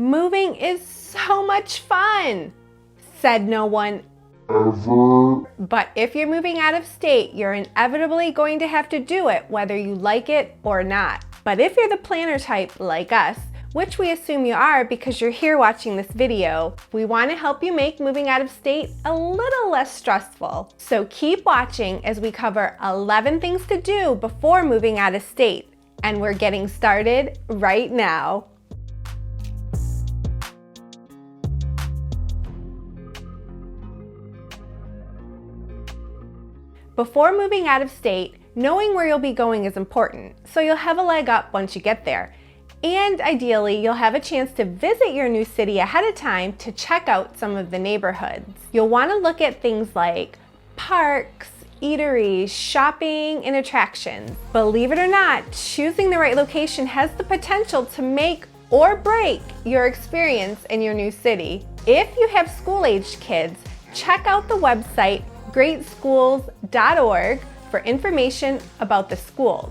Moving is so much fun, said no one ever. But if you're moving out of state, you're inevitably going to have to do it whether you like it or not. But if you're the planner type like us, which we assume you are because you're here watching this video, we want to help you make moving out of state a little less stressful. So keep watching as we cover 11 things to do before moving out of state. And we're getting started right now. Before moving out of state, knowing where you'll be going is important, so you'll have a leg up once you get there. And ideally, you'll have a chance to visit your new city ahead of time to check out some of the neighborhoods. You'll want to look at things like parks, eateries, shopping, and attractions. Believe it or not, choosing the right location has the potential to make or break your experience in your new city. If you have school-aged kids, check out the website greatschools.org for information about the schools.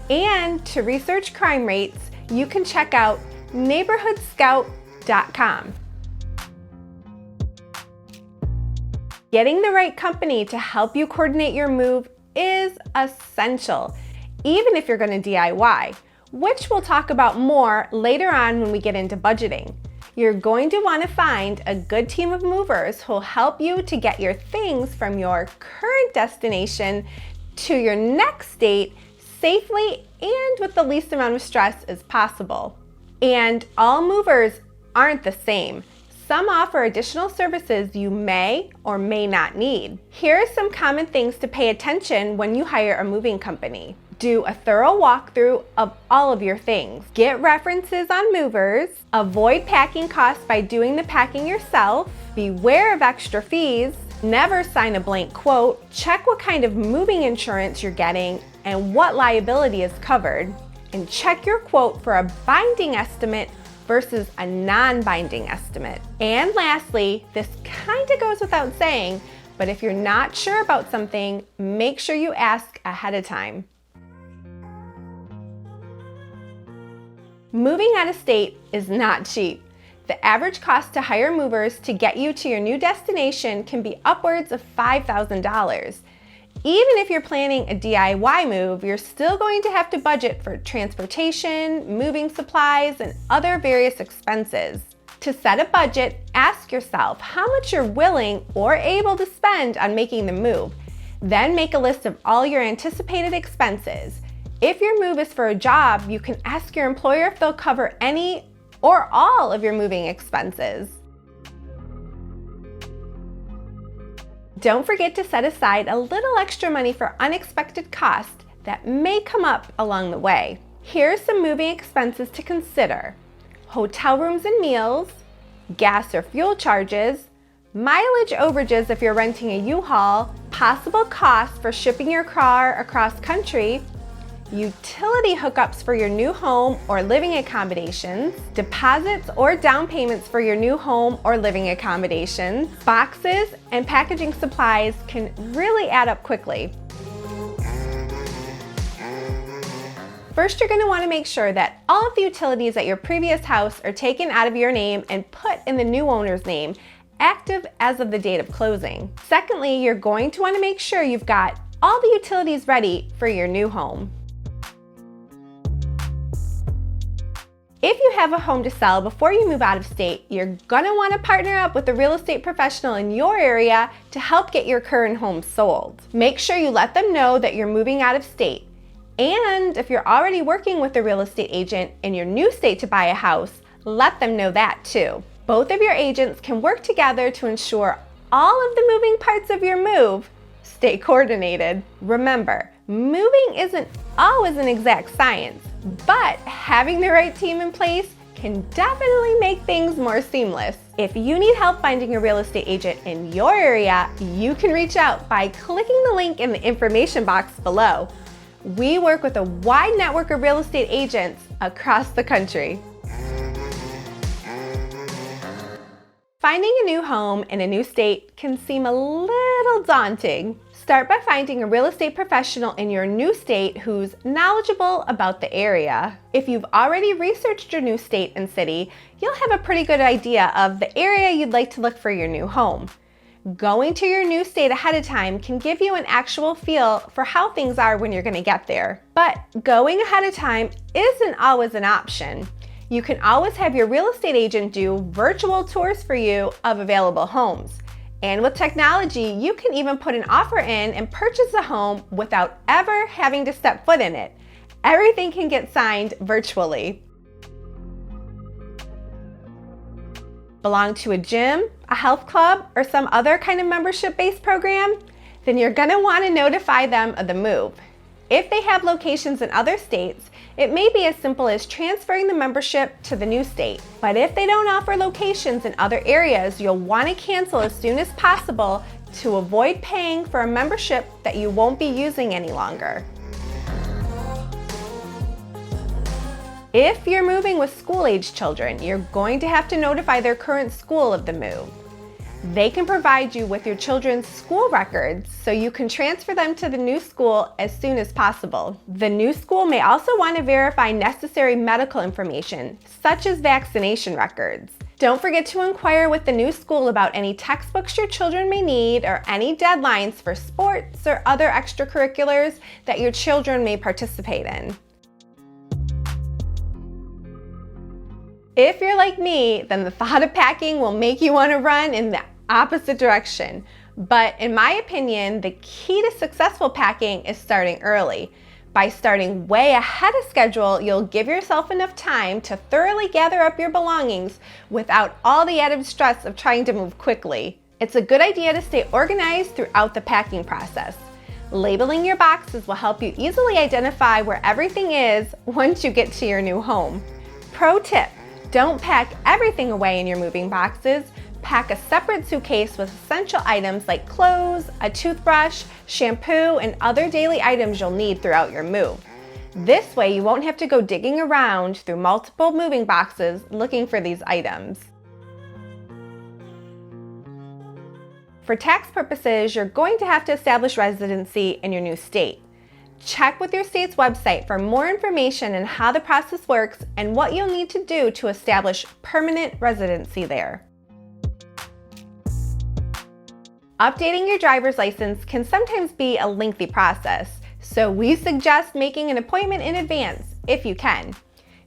And to research crime rates, you can check out neighborhoodscout.com. Getting the right company to help you coordinate your move is essential, even if you're going to DIY, which we'll talk about more later on when we get into budgeting. You're going to want to find a good team of movers who'll help you to get your things from your current destination to your next state safely and with the least amount of stress as possible. And all movers aren't the same. Some offer additional services you may or may not need. Here are some common things to pay attention when you hire a moving company. Do a thorough walkthrough of all of your things. Get references on movers. Avoid packing costs by doing the packing yourself. Beware of extra fees. Never sign a blank quote. Check what kind of moving insurance you're getting and what liability is covered. And check your quote for a binding estimate versus a non-binding estimate. And lastly, this kind of goes without saying, but if you're not sure about something, make sure you ask ahead of time. Moving out of state is not cheap. The average cost to hire movers to get you to your new destination can be upwards of $5,000. Even if you're planning a DIY move, you're still going to have to budget for transportation, moving supplies, and other various expenses. To set a budget, ask yourself how much you're willing or able to spend on making the move. Then make a list of all your anticipated expenses. If your move is for a job, you can ask your employer if they'll cover any or all of your moving expenses. Don't forget to set aside a little extra money for unexpected costs that may come up along the way. Here are some moving expenses to consider: hotel rooms and meals, gas or fuel charges, mileage overages if you're renting a U-Haul, possible costs for shipping your car across country, utility hookups for your new home or living accommodations, deposits or down payments for your new home or living accommodations. Boxes and packaging supplies can really add up quickly. First, you're going to want to make sure that all of the utilities at your previous house are taken out of your name and put in the new owner's name, active as of the date of closing. Secondly, you're going to want to make sure you've got all the utilities ready for your new home. If you have a home to sell before you move out of state, you're going to want to partner up with a real estate professional in your area to help get your current home sold. Make sure you let them know that you're moving out of state. And if you're already working with a real estate agent in your new state to buy a house, let them know that too. Both of your agents can work together to ensure all of the moving parts of your move stay coordinated. Remember, moving isn't always an exact science, but having the right team in place can definitely make things more seamless. If you need help finding a real estate agent in your area, you can reach out by clicking the link in the information box below. We work with a wide network of real estate agents across the country. Finding a new home in a new state can seem a little daunting. Start by finding a real estate professional in your new state who's knowledgeable about the area. If you've already researched your new state and city, you'll have a pretty good idea of the area you'd like to look for your new home. Going to your new state ahead of time can give you an actual feel for how things are when you're going to get there. But going ahead of time isn't always an option. You can always have your real estate agent do virtual tours for you of available homes. And with technology, you can even put an offer in and purchase a home without ever having to step foot in it. Everything can get signed virtually. Belong to a gym, a health club, or some other kind of membership-based program? Then you're going to want to notify them of the move. If they have locations in other states, it may be as simple as transferring the membership to the new state. But if they don't offer locations in other areas, you'll want to cancel as soon as possible to avoid paying for a membership that you won't be using any longer. If you're moving with school-age children, you're going to have to notify their current school of the move. They can provide you with your children's school records so you can transfer them to the new school as soon as possible. The new school may also want to verify necessary medical information, such as vaccination records. Don't forget to inquire with the new school about any textbooks your children may need or any deadlines for sports or other extracurriculars that your children may participate in. If you're like me, then the thought of packing will make you want to run in the opposite direction. But in my opinion, the key to successful packing is starting early. By starting way ahead of schedule, you'll give yourself enough time to thoroughly gather up your belongings without all the added stress of trying to move quickly. It's a good idea to stay organized throughout the packing process. Labeling your boxes will help you easily identify where everything is once you get to your new home. Pro tip: don't pack everything away in your moving boxes. Pack a separate suitcase with essential items like clothes, a toothbrush, shampoo, and other daily items you'll need throughout your move. This way you won't have to go digging around through multiple moving boxes looking for these items. For tax purposes, you're going to have to establish residency in your new state. Check with your state's website for more information on how the process works and what you'll need to do to establish permanent residency there. Updating your driver's license can sometimes be a lengthy process, so we suggest making an appointment in advance if you can.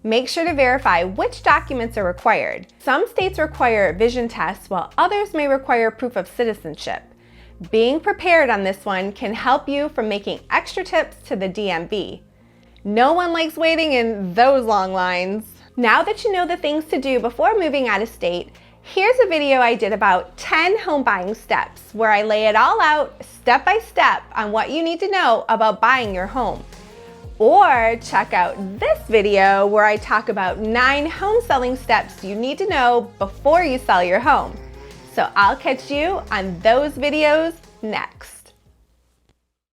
Make sure to verify which documents are required. Some states require vision tests, while others may require proof of citizenship. Being prepared on this one can help you from making extra trips to the DMV. No one likes waiting in those long lines. Now that you know the things to do before moving out of state, here's a video I did about 10 home buying steps where I lay it all out step by step on what you need to know about buying your home. Or check out this video where I talk about 9 home selling steps you need to know before you sell your home. So I'll catch you on those videos next.